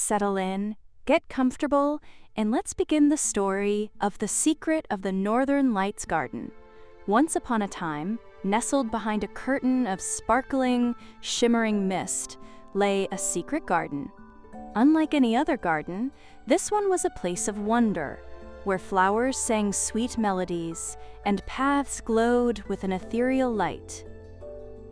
settle in, get comfortable, and let's begin the story of the secret of the Northern Lights garden. Once upon a time, nestled behind a curtain of sparkling, shimmering mist, lay a secret garden. Unlike any other garden, this one was a place of wonder, where flowers sang sweet melodies and paths glowed with an ethereal light.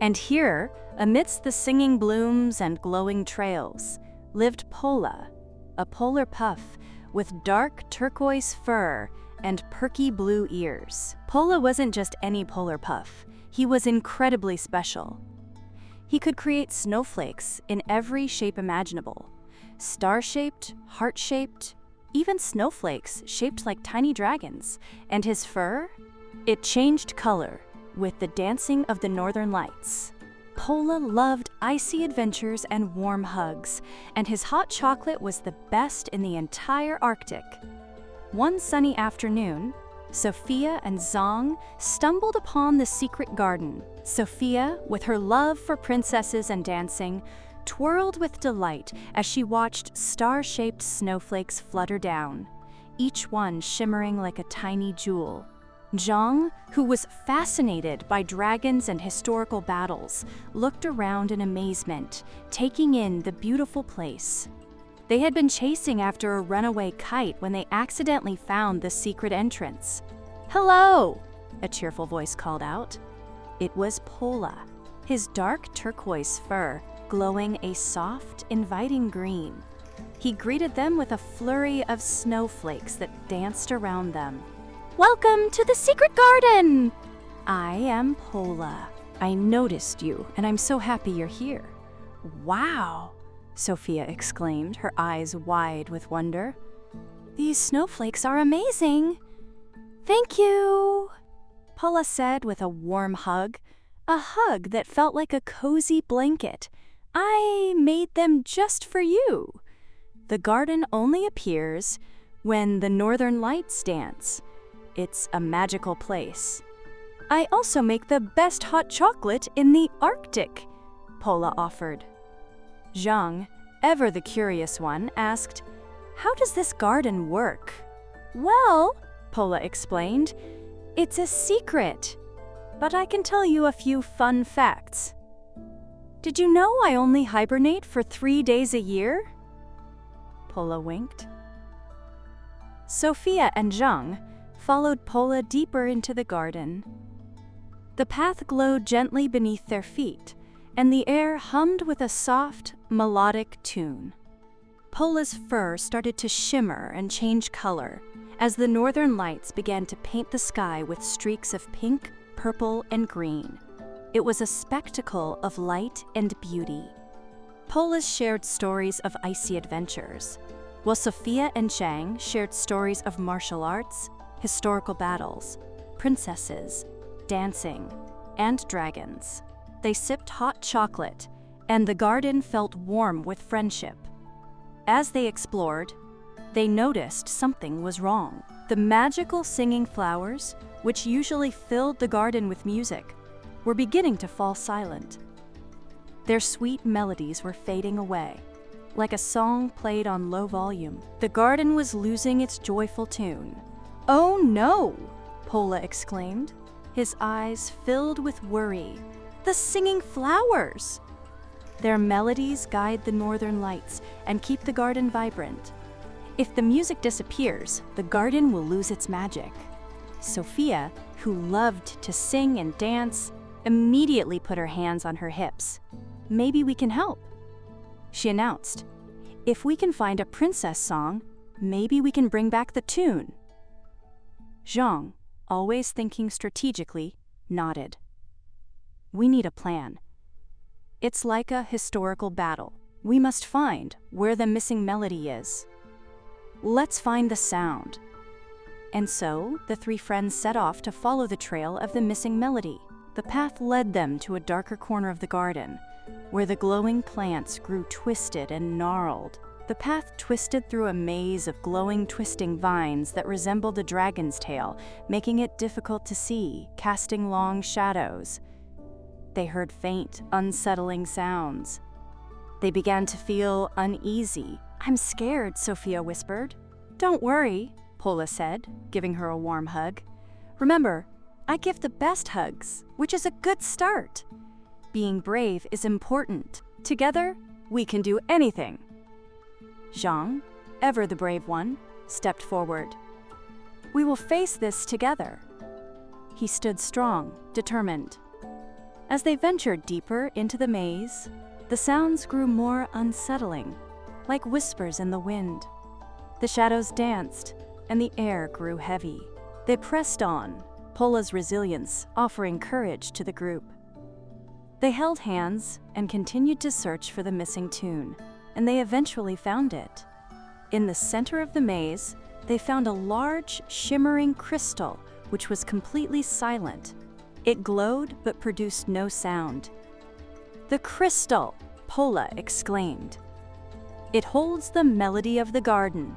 And here, amidst the singing blooms and glowing trails, lived Pola, a polar puff with dark turquoise fur and perky blue ears. Pola wasn't just any polar puff. He was incredibly special. He could create snowflakes in every shape imaginable. Star-shaped, heart-shaped, even snowflakes shaped like tiny dragons. And his fur? It changed color with the dancing of the northern lights. Pola loved icy adventures and warm hugs, and his hot chocolate was the best in the entire Arctic. One sunny afternoon, Sophia and Zhang stumbled upon the secret garden. Sophia, with her love for princesses and dancing, twirled with delight as she watched star-shaped snowflakes flutter down, each one shimmering like a tiny jewel. Zhang, who was fascinated by dragons and historical battles, looked around in amazement, taking in the beautiful place. They had been chasing after a runaway kite when they accidentally found the secret entrance. "Hello!" a cheerful voice called out. It was Pola, his dark turquoise fur glowing a soft, inviting green. He greeted them with a flurry of snowflakes that danced around them. "Welcome to the secret garden! I am Pola. I noticed you, and I'm so happy you're here." "Wow!" Sophia exclaimed, her eyes wide with wonder. "These snowflakes are amazing!" "Thank you!" Pola said with a warm hug, a hug that felt like a cozy blanket. "I made them just for you." The garden only appears when the northern lights dance. It's a magical place. "I also make the best hot chocolate in the Arctic," Pola offered. Zhang, ever the curious one, asked, "How does this garden work?" "Well," Pola explained, "it's a secret, but I can tell you a few fun facts. Did you know I only hibernate for 3 days a year?" Pola winked. Sophia and Zhang followed Pola deeper into the garden. The path glowed gently beneath their feet, and the air hummed with a soft, melodic tune. Pola's fur started to shimmer and change color as the northern lights began to paint the sky with streaks of pink, purple, and green. It was a spectacle of light and beauty. Pola shared stories of icy adventures, while Sophia and Zhang shared stories of martial arts, historical battles, princesses, dancing, and dragons. They sipped hot chocolate, and the garden felt warm with friendship. As they explored, they noticed something was wrong. The magical singing flowers, which usually filled the garden with music, were beginning to fall silent. Their sweet melodies were fading away, like a song played on low volume. The garden was losing its joyful tune. "Oh no!" Pola exclaimed, his eyes filled with worry. "The singing flowers!" Their melodies guide the northern lights and keep the garden vibrant. If the music disappears, the garden will lose its magic. Sophia, who loved to sing and dance, immediately put her hands on her hips. "Maybe we can help," she announced. "If we can find a princess song, maybe we can bring back the tune." Zhang, always thinking strategically, nodded. "We need a plan. It's like a historical battle. We must find where the missing melody is. Let's find the sound." And so, the three friends set off to follow the trail of the missing melody. The path led them to a darker corner of the garden, where the glowing plants grew twisted and gnarled. The path twisted through a maze of glowing, twisting vines that resembled a dragon's tail, making it difficult to see, casting long shadows. They heard faint, unsettling sounds. They began to feel uneasy. I'm scared, Sophia whispered. Don't worry, Pola said, giving her a warm hug. Remember, I give the best hugs, which is a good start. Being brave is important. Together, we can do anything. Zhang, ever the brave one, stepped forward. We will face this together. He stood strong, determined. As they ventured deeper into the maze, the sounds grew more unsettling, like whispers in the wind. The shadows danced, and the air grew heavy. They pressed on, Pola's resilience offering courage to the group. They held hands and continued to search for the missing tune, and they eventually found it. In the center of the maze, they found a large, shimmering crystal, which was completely silent. It glowed but produced no sound. "The crystal!" Pola exclaimed. "It holds the melody of the garden."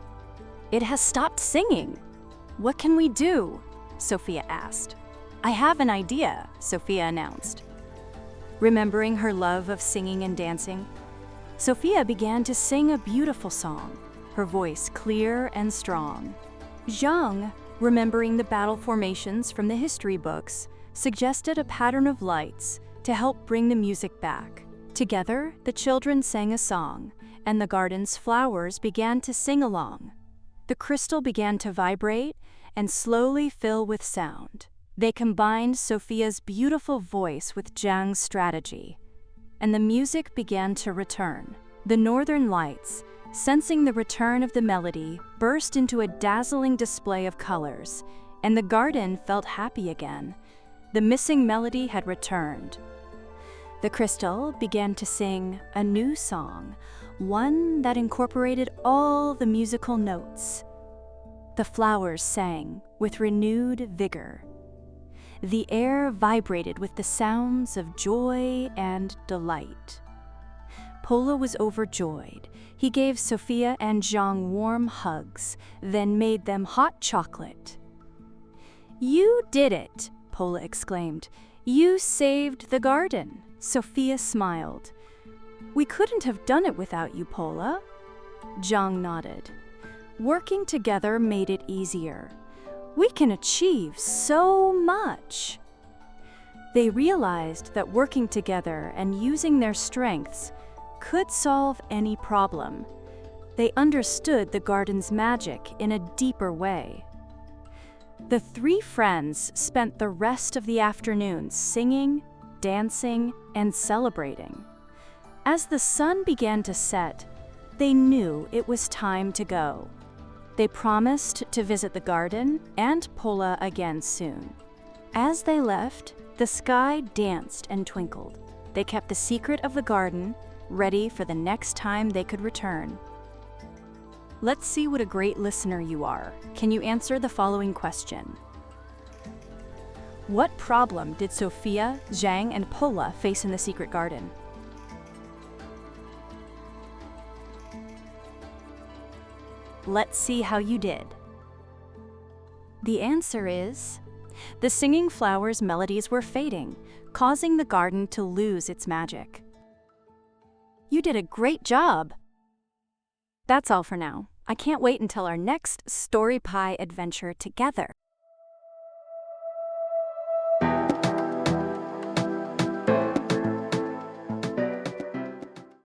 "It has stopped singing. What can we do?" Sophia asked. "I have an idea," Sophia announced. Remembering her love of singing and dancing, Sophia began to sing a beautiful song, her voice clear and strong. Zhang, remembering the battle formations from the history books, suggested a pattern of lights to help bring the music back. Together, the children sang a song, and the garden's flowers began to sing along. The crystal began to vibrate and slowly fill with sound. They combined Sophia's beautiful voice with Zhang's strategy, and the music began to return. The northern lights, sensing the return of the melody, burst into a dazzling display of colors, and the garden felt happy again. The missing melody had returned. The crystal began to sing a new song, one that incorporated all the musical notes. The flowers sang with renewed vigor. The air vibrated with the sounds of joy and delight. Pola was overjoyed. He gave Sophia and Zhang warm hugs, then made them hot chocolate. "You did it!" Pola exclaimed. "You saved the garden." Sophia smiled. "We couldn't have done it without you, Pola." Zhang nodded. "Working together made it easier. We can achieve so much." They realized that working together and using their strengths could solve any problem. They understood the garden's magic in a deeper way. The three friends spent the rest of the afternoon singing, dancing, and celebrating. As the sun began to set, they knew it was time to go. They promised to visit the garden and Pola again soon. As they left, the sky danced and twinkled. They kept the secret of the garden, ready for the next time they could return. Let's see what a great listener you are. Can you answer the following question? What problem did Sophia, Zhang, and Pola face in the secret garden? Let's see how you did. The answer is, the singing flowers' melodies were fading, causing the garden to lose its magic. You did a great job! That's all for now. I can't wait until our next Story Pie adventure together.